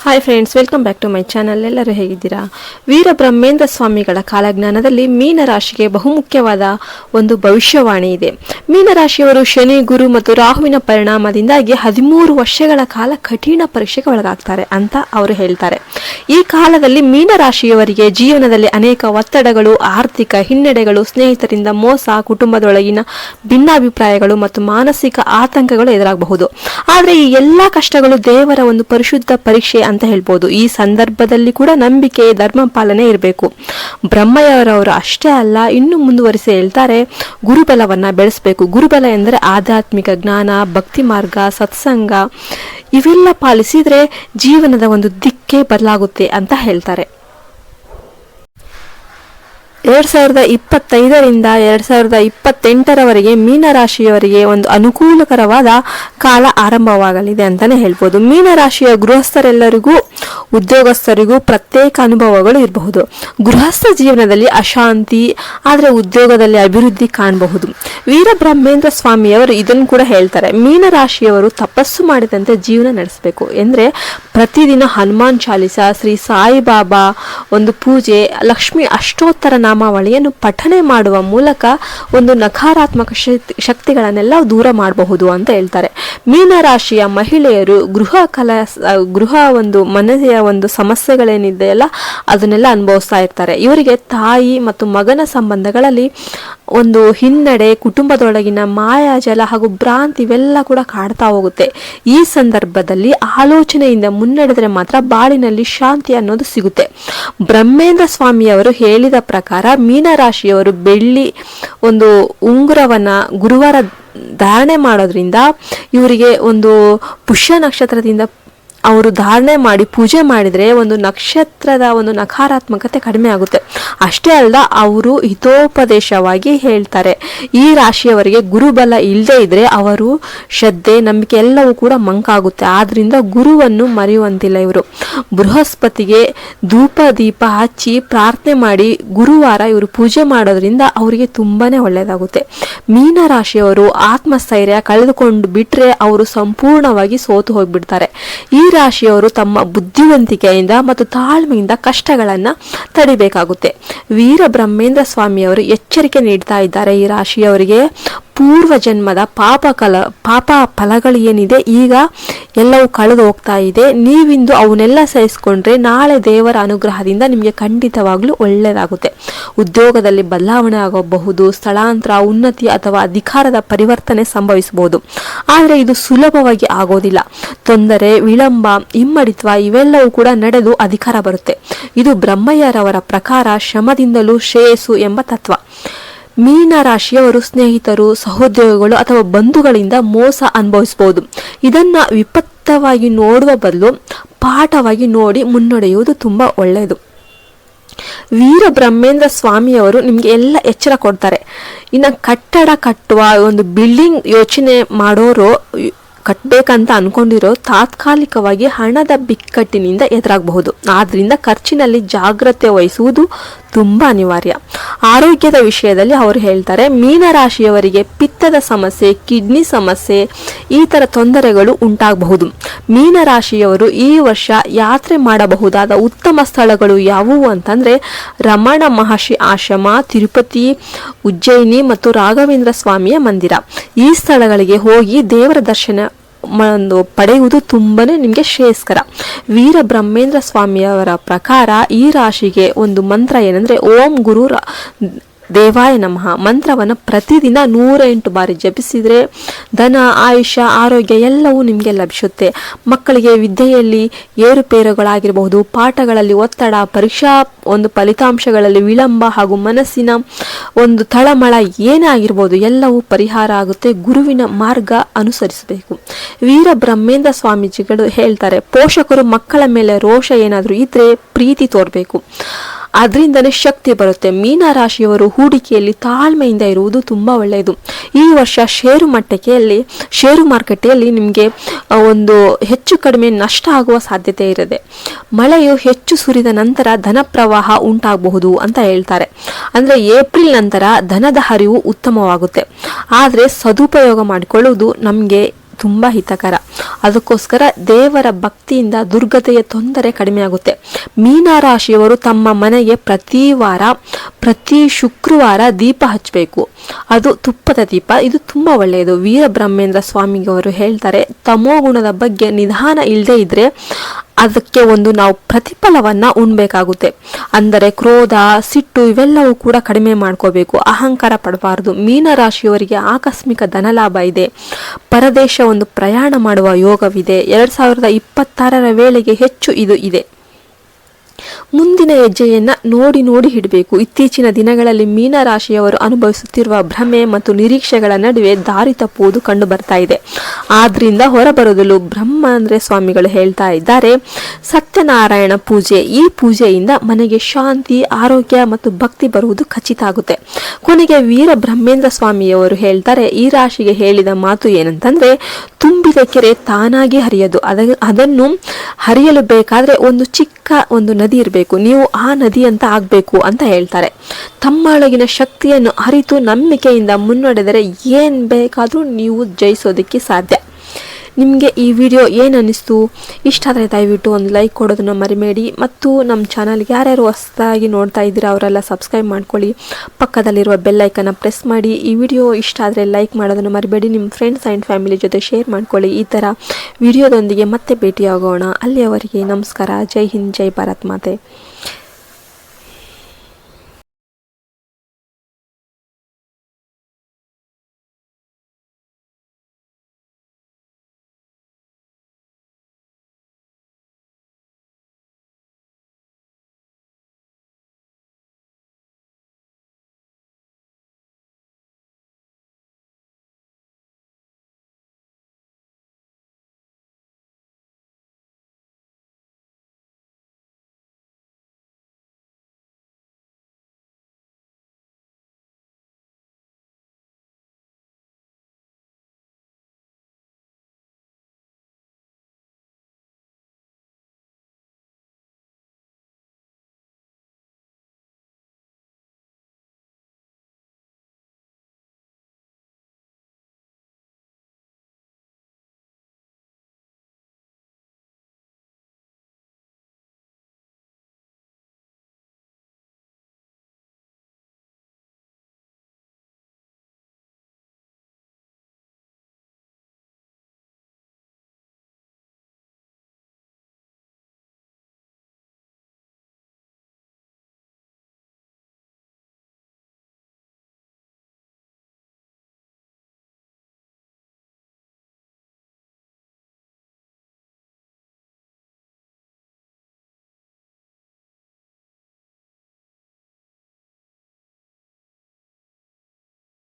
Hi friends, welcome back to my channel. ಎಲ್ಲರೂ ಹೇಗಿದ್ದೀರಾ? ವೀರಬ್ರಹ್ಮೇಂದ್ರ ಸ್ವಾಮಿಗಳ ಕಾಲಜ್ಞಾನದಲ್ಲಿ ಮೀನರಾಶಿಗೆ ಬಹುಮುಖ್ಯವಾದ ಒಂದು ಭವಿಷ್ಯವಾಣಿ ಇದೆ. ಮೀನರಾಶಿಯವರು ಶನಿ, ಗುರು ಮತ್ತು ರಾಹುವಿನ ಪರಿಣಾಮದಿಂದಾಗಿ 13 ವರ್ಷಗಳ ಕಾಲ ಕಠಿಣ ಪರೀಕ್ಷೆಗೆ ಒಳಗಾಗ್ತಾರೆ ಅಂತ ಅವರು ಹೇಳ್ತಾರೆ. ಈ ಕಾಲದಲ್ಲಿ ಮೀನರಾಶಿಯವರಿಗೆ ಜೀವನದಲ್ಲಿ ಅನೇಕ ಒತ್ತಡಗಳು, ಆರ್ಥಿಕ ಹಿನ್ನಡೆಗಳು, ಸ್ನೇಹಿತರಿಂದ ಮೋಸ, ಕುಟುಂಬದೊಳಗಿನ ಭಿನ್ನಾಭಿಪ್ರಾಯಗಳು ಮತ್ತು ಮಾನಸಿಕ ಆತಂಕಗಳು ಎದುರಾಗಬಹುದು. ಆದರೆ ಈ ಎಲ್ಲಾ ಕಷ್ಟಗಳು ದೇವರ ಒಂದು ಪರಿಶುದ್ಧ ಪರೀಕ್ಷೆ ಅಂತ ಹೇಳ್ಬೋದು. ಈ ಸಂದರ್ಭದಲ್ಲಿ ಕೂಡ ನಂಬಿಕೆ, ಧರ್ಮ ಪಾಲನೆ ಇರಬೇಕು. ಬ್ರಹ್ಮಯ್ಯರವರು ಅಷ್ಟೇ ಅಲ್ಲ, ಇನ್ನು ಮುಂದುವರಿಸಿ ಹೇಳ್ತಾರೆ, ಗುರುಬಲವನ್ನ ಬೆಳೆಸಬೇಕು. ಗುರುಬಲ ಎಂದರೆ ಆಧ್ಯಾತ್ಮಿಕ ಜ್ಞಾನ, ಭಕ್ತಿ ಮಾರ್ಗ, ಸತ್ಸಂಗ ಇವೆಲ್ಲ ಪಾಲಿಸಿದ್ರೆ ಜೀವನದ ಒಂದು ದಿಕ್ಕೇ ಬದಲಾಗುತ್ತೆ ಅಂತ ಹೇಳ್ತಾರೆ. 2025ರಿಂದ 2028ರವರೆಗೆ ಮೀನರಾಶಿಯವರಿಗೆ ಒಂದು ಅನುಕೂಲಕರವಾದ ಕಾಲ ಆರಂಭವಾಗಲಿದೆ ಅಂತಾನೆ ಹೇಳ್ಬೋದು. ಮೀನರಾಶಿಯ ಗೃಹಸ್ಥರೆಲ್ಲರಿಗೂ ಉದ್ಯೋಗಸ್ಥರಿಗೂ ಪ್ರತ್ಯೇಕ ಅನುಭವಗಳು ಇರಬಹುದು. ಗೃಹಸ್ಥ ಜೀವನದಲ್ಲಿ ಅಶಾಂತಿ, ಆದರೆ ಉದ್ಯೋಗದಲ್ಲಿ ಅಭಿವೃದ್ಧಿ ಕಾಣಬಹುದು. ವೀರಬ್ರಹ್ಮೇಂದ್ರ ಸ್ವಾಮಿಯವರು ಇದನ್ನು ಕೂಡ ಹೇಳ್ತಾರೆ, ಮೀನರಾಶಿಯವರು ತಪಸ್ಸು ಮಾಡಿದಂತೆ ಜೀವನ ನಡೆಸಬೇಕು. ಎಂದ್ರೆ ಪ್ರತಿದಿನ ಹನುಮಾನ್ ಚಾಲಿಸ, ಶ್ರೀ ಸಾಯಿಬಾಬಾ ಒಂದು ಪೂಜೆ, ಲಕ್ಷ್ಮಿ ಅಷ್ಟೋತ್ತರ ನಾಮಾವಳಿಯನ್ನು ಪಠನೆ ಮಾಡುವ ಮೂಲಕ ಒಂದು ನಕಾರಾತ್ಮಕ ಶಕ್ತಿಗಳನ್ನೆಲ್ಲ ದೂರ ಮಾಡಬಹುದು ಅಂತ ಹೇಳ್ತಾರೆ. ಮೀನರಾಶಿಯ ಮಹಿಳೆಯರು ಗೃಹ ಒಂದು ಮನೆಯ ಒಂದು ಸಮಸ್ಯೆಗಳೇನಿದೆಯಲ್ಲ ಅದನ್ನೆಲ್ಲ ಅನುಭವಿಸ್ತಾ ಇರ್ತಾರೆ. ಇವರಿಗೆ ತಾಯಿ ಮತ್ತು ಮಗನ ಸಂಬಂಧಗಳಲ್ಲಿ ಒಂದು ಹಿನ್ನಡೆ, ಕುಟುಂಬದೊಳಗಿನ ಮಾಯಾಜಲ ಹಾಗೂ ಭ್ರಾಂತಿ ಇವೆಲ್ಲ ಕೂಡ ಕಾಡ್ತಾ ಹೋಗುತ್ತೆ. ಈ ಸಂದರ್ಭದಲ್ಲಿ ಆಲೋಚನೆಯಿಂದ ಮುನ್ನಡೆದರೆ ಮಾತ್ರ ಬಾಳಿನಲ್ಲಿ ಶಾಂತಿ ಅನ್ನೋದು ಸಿಗುತ್ತೆ. ಬ್ರಹ್ಮೇಂದ್ರ ಸ್ವಾಮಿಯವರು ಹೇಳಿದ ಪ್ರಕಾರ ಮೀನರಾಶಿಯವರು ಬೆಳ್ಳಿ ಒಂದು ಉಂಗುರವನ್ನ ಗುರುವಾರ ಧಾರಣೆ ಮಾಡೋದ್ರಿಂದ ಇವರಿಗೆ ಒಂದು ಪುಷ್ಯ ನಕ್ಷತ್ರದಿಂದ ಅವರು ಧಾರಣೆ ಮಾಡಿ ಪೂಜೆ ಮಾಡಿದರೆ ಒಂದು ನಕ್ಷತ್ರದ ಒಂದು ನಕಾರಾತ್ಮಕತೆ ಕಡಿಮೆ ಆಗುತ್ತೆ. ಅಷ್ಟೇ ಅಲ್ಲದ ಅವರು ಹಿತೋಪದೇಶವಾಗಿ ಹೇಳ್ತಾರೆ, ಈ ರಾಶಿಯವರಿಗೆ ಗುರುಬಲ ಇಲ್ಲದೆ ಇದ್ರೆ ಅವರು ಶ್ರದ್ಧೆ, ನಂಬಿಕೆ ಎಲ್ಲವೂ ಕೂಡ ಮಂಕಾಗುತ್ತೆ. ಆದ್ರಿಂದ ಗುರುವನ್ನು ಮರೆಯುವಂತಿಲ್ಲ. ಇವರು ಬೃಹಸ್ಪತಿಗೆ ಧೂಪ ದೀಪ ಹಚ್ಚಿ ಪ್ರಾರ್ಥನೆ ಮಾಡಿ ಗುರುವಾರ ಇವರು ಪೂಜೆ ಮಾಡೋದ್ರಿಂದ ಅವರಿಗೆ ತುಂಬಾನೇ ಒಳ್ಳೆಯದಾಗುತ್ತೆ. ಮೀನರಾಶಿಯವರು ಆತ್ಮಸ್ಥೈರ್ಯ ಕಳೆದುಕೊಂಡು ಬಿಟ್ರೆ ಅವರು ಸಂಪೂರ್ಣವಾಗಿ ಸೋತು ಹೋಗ್ಬಿಡ್ತಾರೆ. ಈ ರಾಶಿಯವರು ತಮ್ಮ ಬುದ್ಧಿವಂತಿಕೆಯಿಂದ ಮತ್ತು ತಾಳ್ಮೆಯಿಂದ ಕಷ್ಟಗಳನ್ನ ತಡಿಬೇಕಾಗುತ್ತೆ. ವೀರಬ್ರಹ್ಮೇಂದ್ರ ಸ್ವಾಮಿಯವರು ಎಚ್ಚರಿಕೆ ನೀಡ್ತಾ ಇದ್ದಾರೆ ಈ ರಾಶಿಯವರಿಗೆ. ಪೂರ್ವ ಜನ್ಮದ ಪಾಪ ಫಲಗಳು ಏನಿದೆ ಈಗ ಎಲ್ಲವೂ ಕಳೆದು ಹೋಗ್ತಾ ಇದೆ. ನೀವಿಂದು ಅವನ್ನೆಲ್ಲ ಸಹಿಸಿಕೊಂಡ್ರೆ ನಾಳೆ ದೇವರ ಅನುಗ್ರಹದಿಂದ ನಿಮಗೆ ಖಂಡಿತವಾಗ್ಲೂ ಒಳ್ಳೆಯದಾಗುತ್ತೆ. ಉದ್ಯೋಗದಲ್ಲಿ ಬದಲಾವಣೆ ಆಗಬಹುದು, ಸ್ಥಳಾಂತರ, ಉನ್ನತಿ ಅಥವಾ ಅಧಿಕಾರದ ಪರಿವರ್ತನೆ ಸಂಭವಿಸಬಹುದು. ಆದರೆ ಇದು ಸುಲಭವಾಗಿ ಆಗೋದಿಲ್ಲ. ತೊಂದರೆ, ವಿಳಂಬ, ಹಿಮ್ಮಡಿತ್ವ ಇವೆಲ್ಲವೂ ಕೂಡ ನಡೆದು ಅಧಿಕಾರ ಬರುತ್ತೆ. ಇದು ಬ್ರಹ್ಮಯ್ಯರವರ ಪ್ರಕಾರ ಶ್ರಮದಿಂದಲೂ ಶ್ರೇಯಸ್ಸು ಎಂಬ ತತ್ವ. ಮೀನರಾಶಿಯವರು ಸ್ನೇಹಿತರು, ಸಹೋದ್ಯೋಗಿಗಳು ಅಥವಾ ಬಂಧುಗಳಿಂದ ಮೋಸ ಅನುಭವಿಸಬಹುದು. ಇದನ್ನ ವಿಪತ್ತವಾಗಿ ನೋಡುವ ಬದಲು ಪಾಠವಾಗಿ ನೋಡಿ ಮುನ್ನಡೆಯುವುದು ತುಂಬಾ ಒಳ್ಳೆಯದು. ವೀರಬ್ರಹ್ಮೇಂದ್ರ ಸ್ವಾಮಿಯವರು ನಿಮ್ಗೆ ಎಲ್ಲ ಎಚ್ಚರ ಕೊಡ್ತಾರೆ. ಇನ್ನು ಕಟ್ಟಡ ಕಟ್ಟುವ ಒಂದು ಬಿಲ್ಡಿಂಗ್ ಯೋಚನೆ ಮಾಡೋರು ಕಟ್ಟಬೇಕಂತ ಅನ್ಕೊಂಡಿರೋ ತಾತ್ಕಾಲಿಕವಾಗಿ ಹಣದ ಬಿಕ್ಕಟ್ಟಿನಿಂದ ಎದುರಾಗಬಹುದು. ಆದ್ರಿಂದ ಖರ್ಚಿನಲ್ಲಿ ಜಾಗ್ರತೆ ವಹಿಸುವುದು ತುಂಬಾ ಅನಿವಾರ್ಯ. ಆರೋಗ್ಯದ ವಿಷಯದಲ್ಲಿ ಅವರು ಹೇಳ್ತಾರೆ, ಮೀನರಾಶಿಯವರಿಗೆ ಪಿತ್ತದ ಸಮಸ್ಯೆ, ಕಿಡ್ನಿ ಸಮಸ್ಯೆ ಈ ತರ ತೊಂದರೆಗಳು ಉಂಟಾಗಬಹುದು. ಮೀನರಾಶಿಯವರು ಈ ವರ್ಷ ಯಾತ್ರೆ ಮಾಡಬಹುದಾದ ಉತ್ತಮ ಸ್ಥಳಗಳು ಯಾವುವು ಅಂತಂದ್ರೆ ರಮಣ ಮಹರ್ಷಿ ಆಶ್ರಮ, ತಿರುಪತಿ, ಉಜ್ಜಯಿನಿ ಮತ್ತು ರಾಘವೇಂದ್ರ ಸ್ವಾಮಿಯ ಮಂದಿರ. ಈ ಸ್ಥಳಗಳಿಗೆ ಹೋಗಿ ದೇವರ ದರ್ಶನ ಪಡೆಯುವುದು ತುಂಬಾನೇ ನಿಮಗೆ ಶ್ರೇಯಸ್ಕರ. ವೀರಬ್ರಹ್ಮೇಂದ್ರ ಸ್ವಾಮಿಯವರ ಪ್ರಕಾರ ಈ ರಾಶಿಗೆ ಒಂದು ಮಂತ್ರ ಏನಂದ್ರೆ ಓಂ ಗುರು ದೇವಾಯ ನಮಃ ಮಂತ್ರವನ್ನು ಪ್ರತಿದಿನ 108 ಬಾರಿ ಜಪಿಸಿದ್ರೆ ಧನ, ಆಯುಷ್ಯ, ಆರೋಗ್ಯ ಎಲ್ಲವೂ ನಿಮಗೆ ಲಭಿಸುತ್ತೆ. ಮಕ್ಕಳಿಗೆ ವಿದ್ಯೆಯಲ್ಲಿ ಏರುಪೇರುಗಳಾಗಿರಬಹುದು, ಪಾಠಗಳಲ್ಲಿ ಒತ್ತಡ, ಪರೀಕ್ಷಾ ಒಂದು ಫಲಿತಾಂಶಗಳಲ್ಲಿ ವಿಳಂಬ ಹಾಗೂ ಮನಸ್ಸಿನ ಒಂದು ತಳಮಳ ಏನೇ ಆಗಿರ್ಬೋದು ಎಲ್ಲವೂ ಪರಿಹಾರ ಆಗುತ್ತೆ. ಗುರುವಿನ ಮಾರ್ಗ ಅನುಸರಿಸಬೇಕು. ವೀರಬ್ರಹ್ಮೇಂದ್ರ ಸ್ವಾಮೀಜಿಗಳು ಹೇಳ್ತಾರೆ, ಪೋಷಕರು ಮಕ್ಕಳ ಮೇಲೆ ರೋಷ ಏನಾದರೂ ಇದ್ರೆ ಪ್ರೀತಿ ತೋರ್ಬೇಕು, ಅದರಿಂದನೇ ಶಕ್ತಿ ಬರುತ್ತೆ. ಮೀನರಾಶಿಯವರು ಹೂಡಿಕೆಯಲ್ಲಿ ತಾಳ್ಮೆಯಿಂದ ಇರುವುದು ತುಂಬಾ ಒಳ್ಳೆಯದು. ಈ ವರ್ಷ ಷೇರು ಮಾರುಕಟ್ಟೆಯಲ್ಲಿ ನಿಮಗೆ ಒಂದು ಹೆಚ್ಚು ಕಡಿಮೆ ನಷ್ಟ ಆಗುವ ಸಾಧ್ಯತೆ ಇರುತ್ತೆ. ಮಳೆಯು ಹೆಚ್ಚು ಸುರಿದ ನಂತರ ಧನ ಪ್ರವಾಹ ಉಂಟಾಗಬಹುದು ಅಂತ ಹೇಳ್ತಾರೆ. ಅಂದ್ರೆ ಏಪ್ರಿಲ್ ನಂತರ ಧನದ ಹರಿವು ಉತ್ತಮವಾಗುತ್ತೆ. ಆದ್ರೆ ಸದುಪಯೋಗ ಮಾಡಿಕೊಳ್ಳುವುದು ನಮಗೆ ತುಂಬ ಹಿತಕರ. ಅದಕ್ಕೋಸ್ಕರ ದೇವರ ಭಕ್ತಿಯಿಂದ ದುರ್ಗತಿಯ ತೊಂದರೆ ಕಡಿಮೆ ಆಗುತ್ತೆ. ಮೀನರಾಶಿಯವರು ತಮ್ಮ ಮನೆಗೆ ಪ್ರತಿ ಶುಕ್ರವಾರ ದೀಪ ಹಚ್ಚಬೇಕು. ಅದು ತುಪ್ಪದ ದೀಪ. ಇದು ತುಂಬ ಒಳ್ಳೆಯದು. ವೀರಬ್ರಹ್ಮೇಂದ್ರ ಸ್ವಾಮಿಗವರು ಹೇಳ್ತಾರೆ, ತಮೋಗುಣದ ಬಗ್ಗೆ ನಿಧಾನ ಇಲ್ಲದೆ ಇದ್ರೆ ಅದಕ್ಕೆ ನಾವು ಪ್ರತಿಫಲವನ್ನ ಉಣ್ಬೇಕಾಗುತ್ತೆ. ಅಂದರೆ ಕ್ರೋಧ, ಸಿಟ್ಟು ಇವೆಲ್ಲವೂ ಕೂಡ ಕಡಿಮೆ ಮಾಡ್ಕೋಬೇಕು. ಅಹಂಕಾರ ಪಡಬಾರದು. ಮೀನರಾಶಿಯವರಿಗೆ ಆಕಸ್ಮಿಕ ಧನಲಾಭ ಇದೆ. ಪರದೇಶ ಪ್ರಯಾಣ ಮಾಡುವ ಯೋಗವಿದೆ. 2026ರ ವೇಳೆಗೆ ಹೆಚ್ಚು ಇದು ಇದೆ. ಮುಂದಿನ ಹೆಜ್ಜೆಯನ್ನ ನೋಡಿ ಇಡಬೇಕು. ಇತ್ತೀಚಿನ ದಿನಗಳಲ್ಲಿ ಮೀನರಾಶಿಯವರು ಅನುಭವಿಸುತ್ತಿರುವ ಭ್ರಮೆ ಮತ್ತು ನಿರೀಕ್ಷೆಗಳ ನಡುವೆ ದಾರಿ ತಪ್ಪುವುದು ಕಂಡು ಬರ್ತಾ ಇದೆ. ಆದ್ರಿಂದ ಹೊರಬರಲು ಬ್ರಹ್ಮೇಂದ್ರ ಸ್ವಾಮಿಗಳು ಹೇಳ್ತಾ ಇದ್ದಾರೆ, ಸತ್ಯನಾರಾಯಣ ಪೂಜೆ. ಈ ಪೂಜೆಯಿಂದ ಮನೆಗೆ ಶಾಂತಿ, ಆರೋಗ್ಯ ಮತ್ತು ಭಕ್ತಿ ಬರುವುದು ಖಚಿತ ಆಗುತ್ತೆ. ಕೊನೆಗೆ ವೀರಬ್ರಹ್ಮೇಂದ್ರ ಸ್ವಾಮಿಯವರು ಹೇಳ್ತಾರೆ, ಈ ರಾಶಿಗೆ ಹೇಳಿದ ಮಾತು ಏನಂತಂದ್ರೆ, ತುಂಬಿದ ಕೆರೆ ತಾನಾಗಿ ಹರಿಯದು. ಅದನ್ನು ಹರಿಯಲು ಬೇಕಾದ್ರೆ ಚಿಕ್ಕ ನದಿ ಇರಬೇಕು. ನೀವು ಆ ನದಿ ಅಂತ ಆಗ್ಬೇಕು ಅಂತ ಹೇಳ್ತಾರೆ. ತಮ್ಮೊಳಗಿನ ಶಕ್ತಿಯನ್ನು ಅರಿತು ನಂಬಿಕೆಯಿಂದ ಮುನ್ನಡೆದರೆ ಏನ್ ಬೇಕಾದ್ರೂ ನೀವು ಜಯಿಸೋದಕ್ಕೆ ಸಾಧ್ಯ. ನಿಮಗೆ ಈ ವಿಡಿಯೋ ಏನು ಅನ್ನಿಸ್ತು? ಇಷ್ಟ ಆದರೆ ದಯವಿಟ್ಟು ಒಂದು ಲೈಕ್ ಕೊಡೋದನ್ನ ಮರಿಬೇಡಿ. ಮತ್ತು ನಮ್ಮ ಚಾನಲ್ಗೆ ಯಾರ್ಯಾರು ಹೊಸದಾಗಿ ನೋಡ್ತಾ ಇದ್ದೀರಾ ಅವರೆಲ್ಲ ಸಬ್ಸ್ಕ್ರೈಬ್ ಮಾಡ್ಕೊಳ್ಳಿ. ಪಕ್ಕದಲ್ಲಿರುವ ಬೆಲ್ ಐಕನ್ನ ಪ್ರೆಸ್ ಮಾಡಿ. ಈ ವಿಡಿಯೋ ಇಷ್ಟ ಆದರೆ ಲೈಕ್ ಮಾಡೋದನ್ನು ಮರಿಬೇಡಿ. ನಿಮ್ಮ ಫ್ರೆಂಡ್ಸ್ ಆ್ಯಂಡ್ ಫ್ಯಾಮಿಲಿ ಜೊತೆ ಶೇರ್ ಮಾಡ್ಕೊಳ್ಳಿ. ಈ ಥರ ವಿಡಿಯೋದೊಂದಿಗೆ ಮತ್ತೆ ಭೇಟಿಯಾಗೋಣ. ಅಲ್ಲಿಯವರೆಗೆ ನಮಸ್ಕಾರ. ಜೈ ಹಿಂದ್, ಜೈ ಭಾರತ್ ಮಾತೆ.